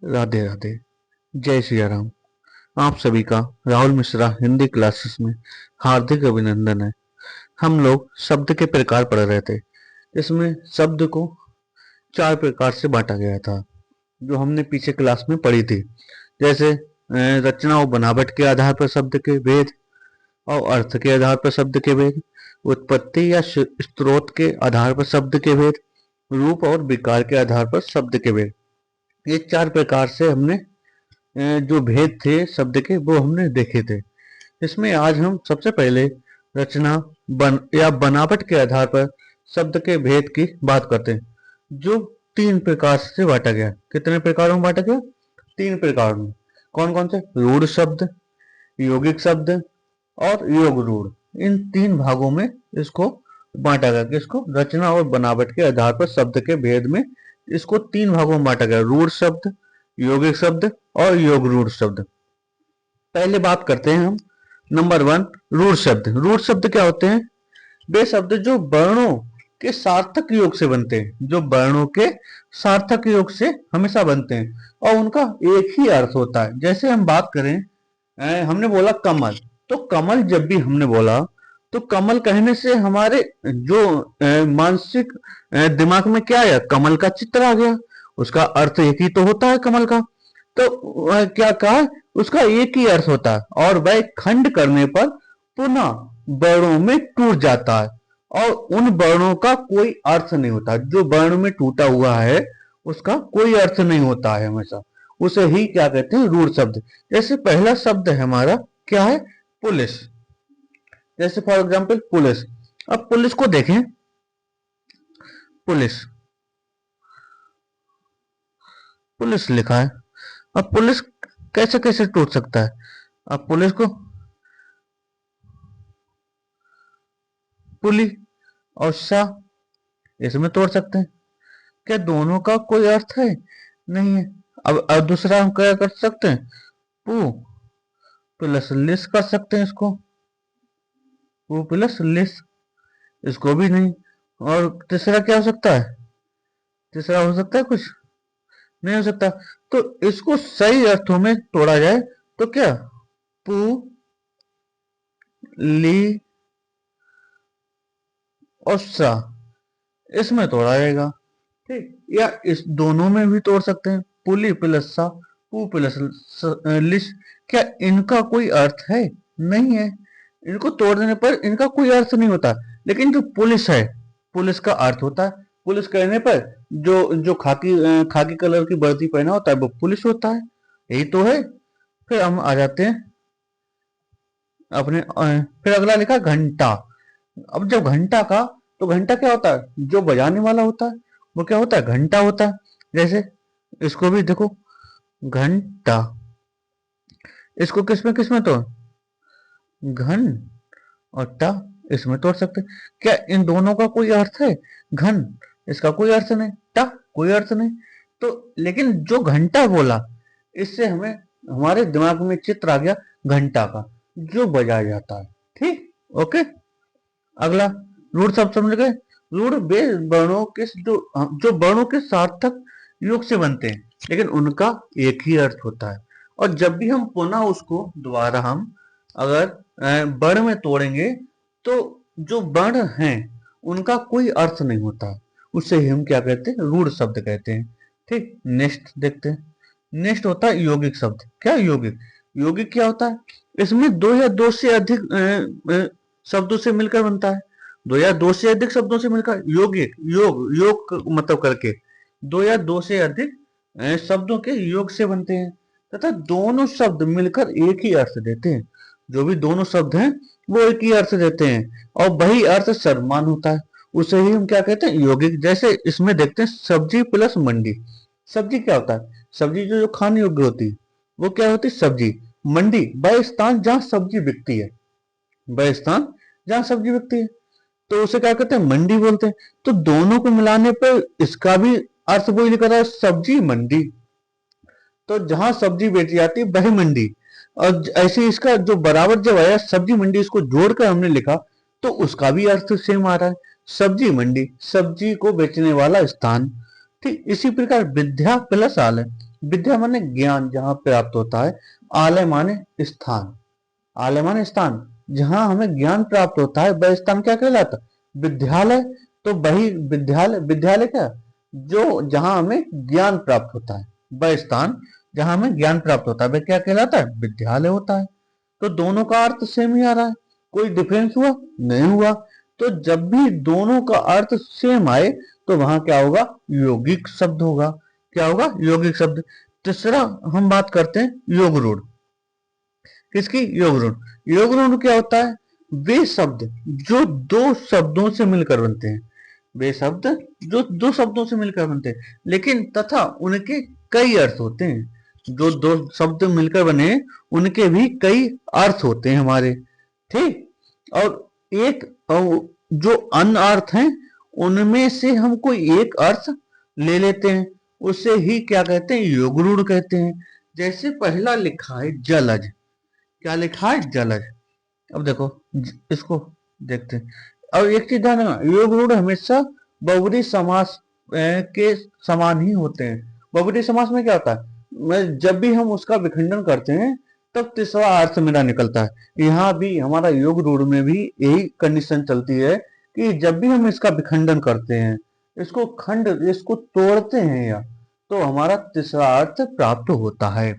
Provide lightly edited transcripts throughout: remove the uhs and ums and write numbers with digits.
राधे राधे। जय सिया राम। आप सभी का राहुल मिश्रा हिंदी क्लासेस में हार्दिक अभिनंदन है। हम लोग शब्द के प्रकार पढ़ रहे थे। इसमें शब्द को चार प्रकार से बांटा गया था जो हमने पीछे क्लास में पढ़ी थी। जैसे रचना और बनावट के आधार पर शब्द के भेद, और अर्थ के आधार पर शब्द के भेद, उत्पत्ति या स्रोत के आधार पर शब्द के भेद, रूप और विकार के आधार पर शब्द के भेद। ये चार प्रकार से हमने जो भेद थे शब्द के वो हमने देखे थे। इसमें आज हम सबसे पहले रचना या बनावट के आधार पर शब्द के भेद की बात करते हैं, जो तीन प्रकार से बांटा गया। कितने प्रकारों में बांटा गया? तीन प्रकार में। कौन कौन से? रूढ़ शब्द, यौगिक शब्द और योग रूढ़। इन तीन भागों में इसको बांटा गया। किसको? रचना और बनावट के आधार पर शब्द के भेद में इसको तीन भागों में बांटा गया। रूढ़ शब्द, यौगिक शब्द और योग रूढ़ शब्द। पहले बात करते हैं हम नंबर 1, रूढ़ शब्द। रूढ़ शब्द क्या होते हैं? वे शब्द जो वर्णों के सार्थक योग से बनते हैं, जो वर्णों के सार्थक योग से हमेशा बनते हैं और उनका एक ही अर्थ होता है। जैसे हम बात करें, हमने बोला कमल, तो कमल जब भी हमने बोला तो कमल कहने से हमारे जो मानसिक दिमाग में क्या आया? कमल का चित्र आ गया। उसका अर्थ एक ही तो होता है कमल का। तो क्या कहा? उसका एक ही अर्थ होता है और वह खंड करने पर पुनः वर्णों में टूट जाता है और उन वर्णों का कोई अर्थ नहीं होता। जो वर्ण में टूटा हुआ है उसका कोई अर्थ नहीं होता है हमेशा। उसे ही क्या कहते हैं? रूढ़ शब्द। जैसे पहला शब्द है हमारा क्या है? पुलिस। जैसे फॉर एग्जाम्पल पुलिस। अब पुलिस को देखें, पुलिस, पुलिस लिखा है। अब पुलिस कैसे कैसे टूट सकता है? अब पुलिस को पुली और सा इसमें तोड़ सकते हैं। क्या दोनों का कोई अर्थ है? नहीं है। अब दूसरा हम क्या कर सकते हैं? पू प्लस लिस कर सकते हैं इसको। पू प्लस लिस, इसको भी नहीं। और तीसरा क्या हो सकता है? तीसरा हो सकता है कुछ? नहीं हो सकता। तो इसको सही अर्थों में तोड़ा जाए तो क्या? पू ली और सा, इसमें तोड़ा जाएगा। ठीक, या इस दोनों में भी तोड़ सकते हैं। पुली प्लस सा, पू प्लस लिस। क्या इनका कोई अर्थ है? नहीं है। इनको तोड़ देने पर इनका कोई अर्थ नहीं होता। लेकिन जो पुलिस है, पुलिस का अर्थ होता है। पुलिस कहने पर जो जो खाकी कलर की वर्दी पहना होता है वो पुलिस होता है। यही तो है। फिर हम आ जाते हैं अपने फिर अगला लिखा घंटा। अब जब घंटा का, तो घंटा क्या होता है? जो बजाने वाला होता है वो क्या होता है? घंटा होता है। जैसे इसको भी देखो, घंटा। इसको किस में तो घन और टा इसमें तोड़ सकते हैं। क्या इन दोनों का कोई अर्थ है? घन, इसका कोई अर्थ नहीं। टा, कोई अर्थ नहीं। तो लेकिन जो घंटा बोला, इससे हमें हमारे दिमाग में चित्र आ गया घंटा का, जो बजाया जाता है। ठीक, ओके। अगला रूढ़ शब्द समझ गए। रूढ़ वे वर्णों के जो वर्णों के सार्थक योग से बनते हैं लेकिन उनका एक ही अर्थ होता है। और जब भी हम पुनः उसको दोबारा हम अगर वर्ण में तोड़ेंगे तो जो वर्ण हैं उनका कोई अर्थ नहीं होता। उसे ही हम क्या कहते हैं? रूढ़ शब्द कहते हैं। ठीक, नेक्स्ट देखते हैं। नेक्स्ट होता है यौगिक शब्द। क्या यौगिक? यौगिक क्या होता है? इसमें दो या दो से अधिक शब्दों से मिलकर बनता है। दो या दो से अधिक शब्दों से मिलकर यौगिक, योग मतलब करके दो या दो से अधिक शब्दों के योग से बनते हैं तथा दोनों शब्द मिलकर एक ही अर्थ देते हैं। जो भी दोनों शब्द हैं वो एक ही अर्थ देते हैं और वही अर्थ सर्वमान होता है। उसे ही हम क्या कहते हैं? यौगिक। जैसे इसमें देखते हैं सब्जी प्लस मंडी। सब्जी क्या होता है? सब्जी जो खाने योग्य होती है वो क्या होती है? सब्जी। मंडी वह स्थान जहाँ सब्जी बिकती है, वह स्थान जहाँ सब्जी बिकती है, तो उसे क्या कहते हैं? मंडी बोलते हैं। तो दोनों को मिलाने पर इसका भी अर्थ वही लिखा था, सब्जी मंडी। तो जहां सब्जी बेची जाती है वह मंडी। और ऐसे इसका जो बराबर जब आया सब्जी मंडी, इसको जोड़कर हमने लिखा तो उसका भी अर्थ सेम आ रहा है, सब्जी मंडी, सब्जी को बेचने वाला स्थान। ठीक इसी प्रकार विद्या प्लस आलय। विद्या माने ज्ञान जहाँ प्राप्त होता है। आलय माने स्थान, आलय माने स्थान, जहाँ हमें ज्ञान प्राप्त होता है वह स्थान क्या कहलाता है? विद्यालय। तो वही विद्यालय, विद्यालय क्या, जो जहाँ हमें ज्ञान प्राप्त होता है, वह स्थान जहाँ हमें ज्ञान प्राप्त होता है वह क्या कहलाता है? विद्यालय होता है। तो दोनों का अर्थ सेम ही आ रहा है, कोई डिफरेंस हुआ? नहीं हुआ। तो जब भी दोनों का अर्थ सेम आए तो वहां क्या होगा? यौगिक शब्द होगा। क्या होगा? यौगिक शब्द। तीसरा हम बात करते हैं योग रूढ़। किसकी? योग रूढ़। योग रूढ़ क्या होता है? वे शब्द जो दो शब्दों से मिलकर बनते हैं, वे शब्द जो दो शब्दों से मिलकर बनते हैं, लेकिन तथा उनके कई अर्थ होते हैं। जो दो शब्द मिलकर बने उनके भी कई अर्थ होते हैं हमारे, ठीक। और एक जो अन्य अर्थ हैं उनमें से हम कोई एक अर्थ ले लेते हैं, उसे ही क्या कहते हैं? योग रूढ़ कहते हैं। जैसे पहला लिखा है जलज, क्या लिखा है? जलज। अब देखो इसको देखते हैं। अब एक चीज ध्यान रखना, योग रूढ़ हमेशा बहुब्रीहि समास के समान ही होते हैं। बहुब्रीहि समास में क्या होता है? जब भी हम उसका विखंडन करते हैं तब तीसरा अर्थ मेरा निकलता है। यहाँ भी हमारा योग रूढ़ में भी यही कंडीशन चलती है कि जब भी हम इसका विखंडन करते हैं, इसको तोड़ते हैं या, तो हमारा तीसरा अर्थ प्राप्त होता है।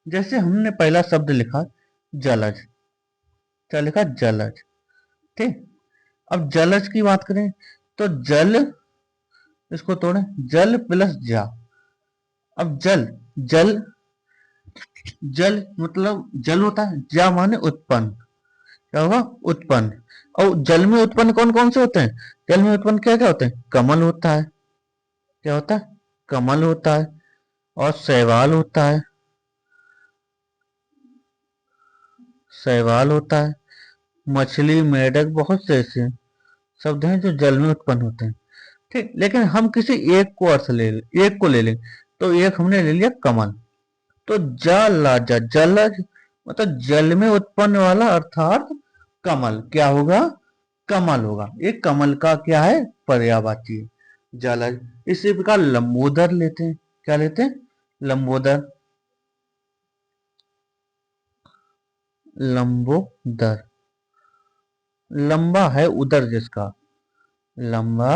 जैसे हमने पहला शब्द लिखा जलज, क्या लिखा? जलज, ठीक। अब जलज की बात करें तो जल, इसको तोड़े, जल प्लस जा। अब जल, जल, जल मतलब जल होता है, जा माने उत्पन्न। क्या होगा? उत्पन्न। और जल में उत्पन्न कौन कौन से होते हैं? जल में उत्पन्न क्या क्या होते हैं? कमल होता है। क्या होता है? कमल होता है। और शैवाल होता है, शैवाल होता है, मछली, मेढक, बहुत से ऐसे शब्द हैं जो जल में उत्पन्न होते हैं, ठीक। लेकिन हम किसी एक को अर्थ ले, एक को ले लें, तो एक हमने ले लिया कमल। तो जलज, जलज मतलब जल में उत्पन्न वाला, अर्थात कमल क्या होगा? कमल होगा। एक कमल का क्या है? पर्यायवाची है, जलज। इसी प्रकार लंबोदर लेते हैं, क्या लेते हैं? लंबोदर, लंबोदर। लंबा है उदर जिसका, लंबा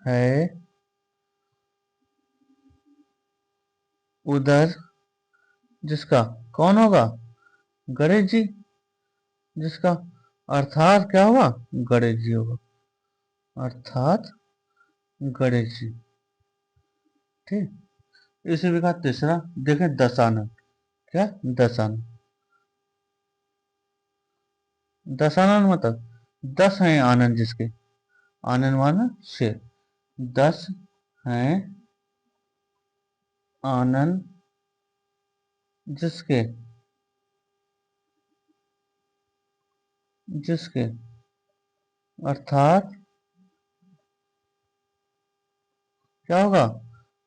है उदर जिसका, कौन होगा? गणेश जी, जिसका अर्थात क्या होगा? गणेश जी होगा, अर्थात गणेश जी, ठीक। इसी प्रकार तीसरा देखें दशानन, क्या? दशानन, दशानन मतलब 10 हैं आनंद जिसके, आनंद माना शेर, 10 हैं आनंद जिसके, जिसके अर्थात क्या होगा?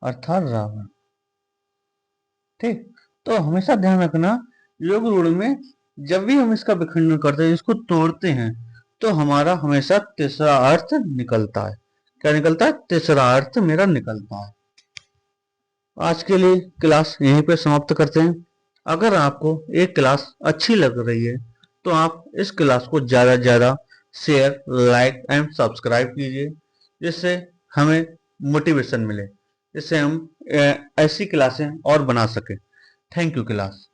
अर्थात रावण, ठीक। तो हमेशा ध्यान रखना, योग रूढ़ में जब भी हम इसका विखंडन करते हैं, इसको तोड़ते हैं, तो हमारा हमेशा तीसरा अर्थ निकलता है। क्या निकलता है? तीसरा अर्थ मेरा निकलता है। आज के लिए क्लास यहीं पे समाप्त करते हैं। अगर आपको एक क्लास अच्छी लग रही है तो आप इस क्लास को ज़्यादा से ज़्यादा शेयर, लाइक एंड सब्सक्राइब कीजिए, जिससे हमें मोटिवेशन मिले, जिससे हम ऐसी क्लासें और बना सकें। Thank you class.